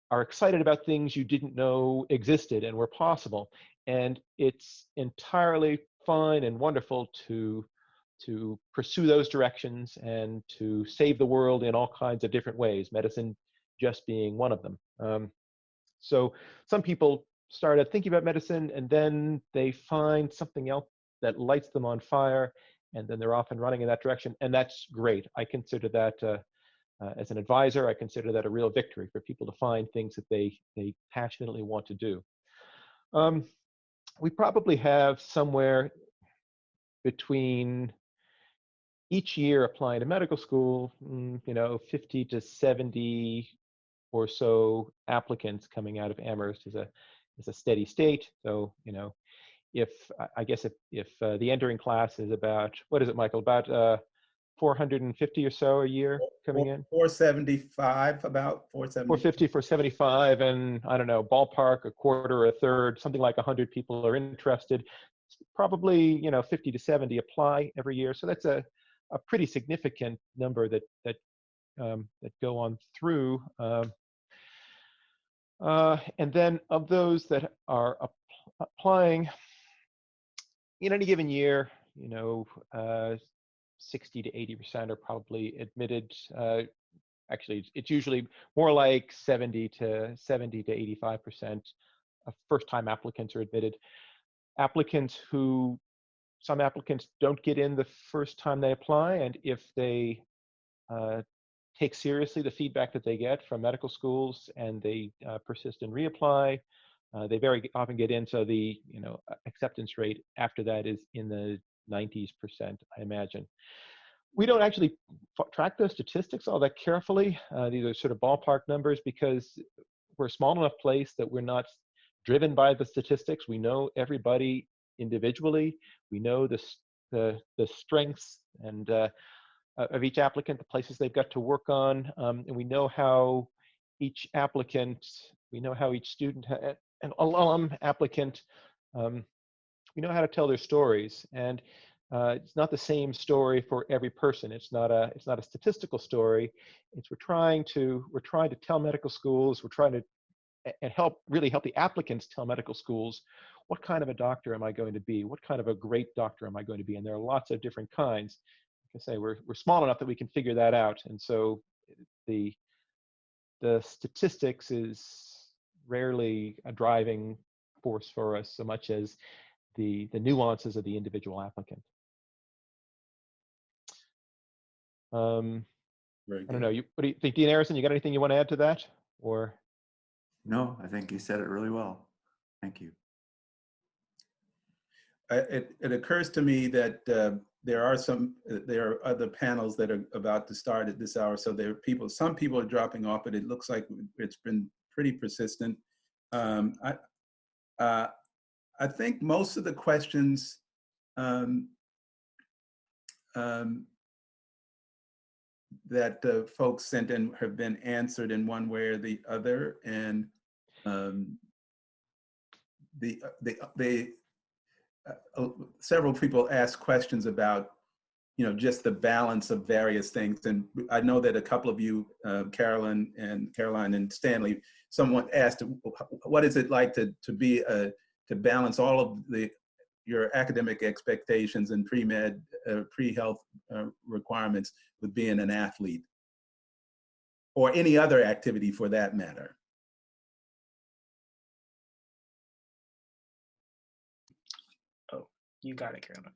are excited about things you didn't know existed and were possible. And it's entirely fun and wonderful to pursue those directions and to save the world in all kinds of different ways, medicine just being one of them. So some people started thinking about medicine, and then they find something else that lights them on fire, and then they're off and running in that direction. And that's great. I consider that, as an advisor, I consider that a real victory for people to find things that they passionately want to do. We probably have somewhere between each year applying to medical school, 50 to 70 or so applicants coming out of Amherst is a steady state. So, if the entering class is about, what is it, Michael, about 450 or so a year coming in? 475, about 450. 450, 475, and I don't know, ballpark, a quarter or a third, something like 100 people are interested. Probably, 50 to 70 apply every year. So that's a pretty significant number that go on through. And then of those that are applying, in any given year, 60 to 80% are probably admitted. Actually, it's usually more like 70 to 85% of first-time applicants are admitted. Some applicants don't get in the first time they apply, and if they take seriously the feedback that they get from medical schools and they persist and reapply, they very often get in. So the acceptance rate after that is in the 90%, I imagine. We don't actually track those statistics all that carefully. These are sort of ballpark numbers because we're a small enough place that we're not driven by the statistics. We know everybody individually. We know the strengths and of each applicant, the places they've got to work on, and we know how each applicant, we know how each student, an alum applicant, we know how to tell their stories. And it's not the same story for every person. It's not a statistical story. We're trying to tell medical schools, we're trying to really help the applicants tell medical schools, what kind of a doctor am I going to be? What kind of a great doctor am I going to be? And there are lots of different kinds. I say, we're small enough that we can figure that out. And so the statistics is rarely a driving force for us so much as the nuances of the individual applicant. Very I don't good. know. What do you think, Dean Harrison? You got anything you want to add to that? Or No, I think you said it really well. Thank you. It occurs to me that there are other panels that are about to start at this hour. So there are some people are dropping off, but it looks like it's been pretty persistent. I think most of the questions that folks sent in have been answered in one way or the other, and several people asked questions about, just the balance of various things. And I know that a couple of you, Caroline and Stanley, someone asked, what is it like to balance all of your academic expectations and pre-med, pre-health requirements with being an athlete, or any other activity for that matter? Oh, you got it, Caroline.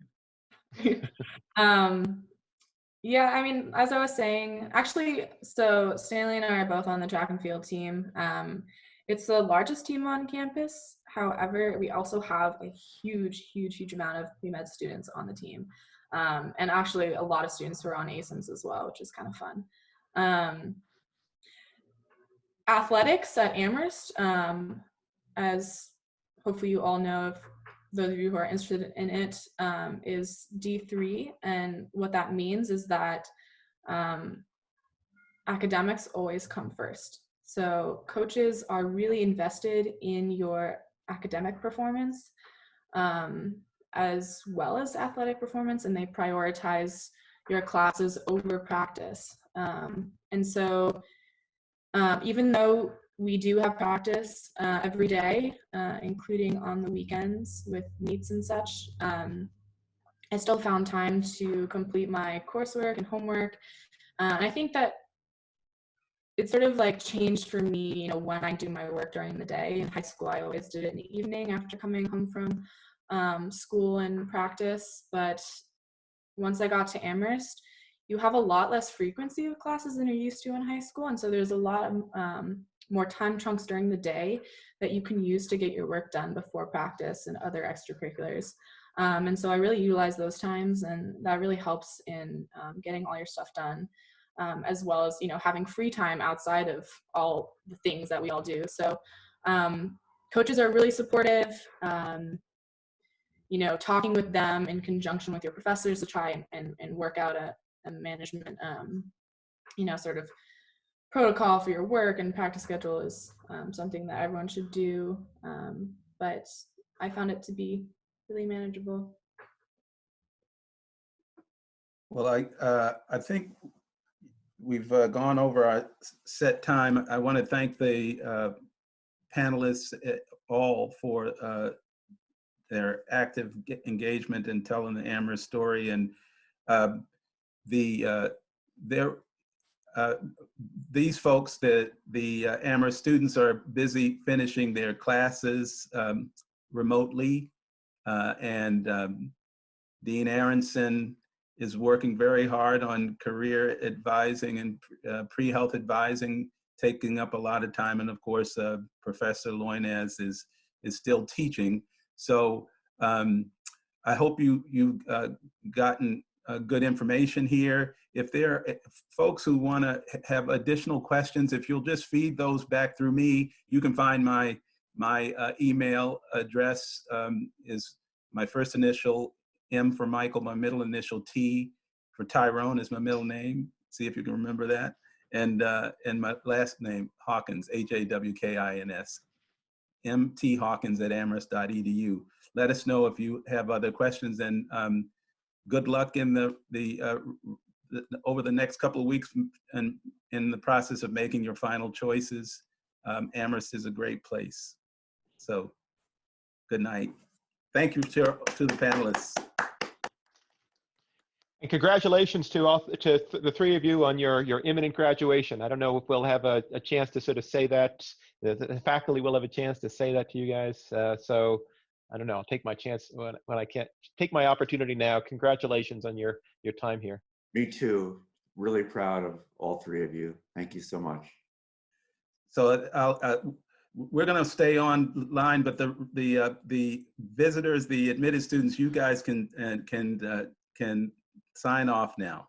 Yeah, I mean, as I was saying, actually, so Stanley and I are both on the track and field team. It's the largest team on campus. However, we also have a huge amount of pre-med students on the team. And actually a lot of students who are on ASIMS as well, which is kind of fun. Athletics at Amherst, as hopefully you all know, if those of you who are interested in it, is D3. And what that means is that academics always come first. So coaches are really invested in your academic performance as well as athletic performance, and they prioritize your classes over practice. And so even though we do have practice every day, including on the weekends with meets and such, I still found time to complete my coursework and homework. And I think that it sort of like changed for me, when I do my work during the day. In high school, I always did it in the evening after coming home from school and practice. But once I got to Amherst, you have a lot less frequency of classes than you're used to in high school. And so there's a lot of more time chunks during the day that you can use to get your work done before practice and other extracurriculars. And so I really utilize those times, and that really helps in getting all your stuff done, as well as, having free time outside of all the things that we all do. So coaches are really supportive, talking with them in conjunction with your professors to try and work out a management, sort of protocol for your work and practice schedule is something that everyone should do. But I found it to be really manageable. Well, I think we've gone over our set time. I want to thank the panelists all for their active engagement in telling the Amherst story. And these folks, the Amherst students, are busy finishing their classes remotely, and Dean Aronson is working very hard on career advising and pre-health advising, taking up a lot of time. And of course, Professor Loinez is still teaching. So I hope you've gotten good information here. If there are folks who want to have additional questions, if you'll just feed those back through me, you can find my email address is my first initial M for Michael, my middle initial T for Tyrone is my middle name. See if you can remember that. And my last name, Hawkins, H-A-W-K-I-N-S, mthawkins@amherst.edu. Let us know if you have other questions, and good luck in over the next couple of weeks and in the process of making your final choices. Amherst is a great place. So good night. Thank you to the panelists. And congratulations to the three of you on your imminent graduation. I don't know if we'll have a chance to sort of say that. The faculty will have a chance to say that to you guys. So I don't know. I'll take my chance when I can't take my opportunity now. Congratulations on your time here. Me too. Really proud of all three of you. Thank you so much. So we're going to stay online, but the visitors, the admitted students, you guys can sign off now.